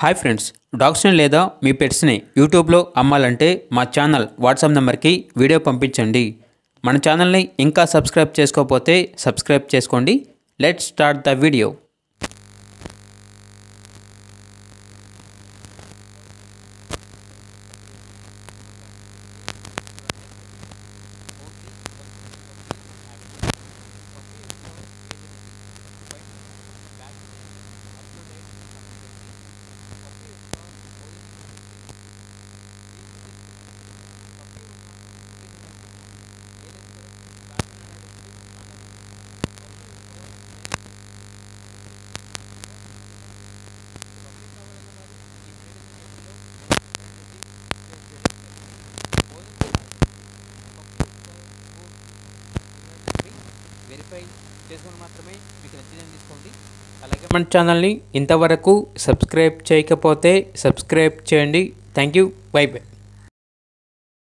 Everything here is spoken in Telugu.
హాయ్ ఫ్రెండ్స్, డాగ్స్ని లేదా మీ పెట్స్ని యూట్యూబ్లో అమ్మాలంటే మా ఛానల్ వాట్సాప్ నెంబర్కి వీడియో పంపించండి. మన ఛానల్ని ఇంకా సబ్స్క్రైబ్ చేసుకోకపోతే సబ్స్క్రైబ్ చేసుకోండి. Let's start the video. Verify చేసుకొని మాత్రమే మీకు నచ్చిందని తీసుకోండి. అలాగే మన ఛానల్ని ఇంతవరకు సబ్స్క్రైబ్ చేయకపోతే సబ్స్క్రైబ్ చేయండి. Thank you. By by.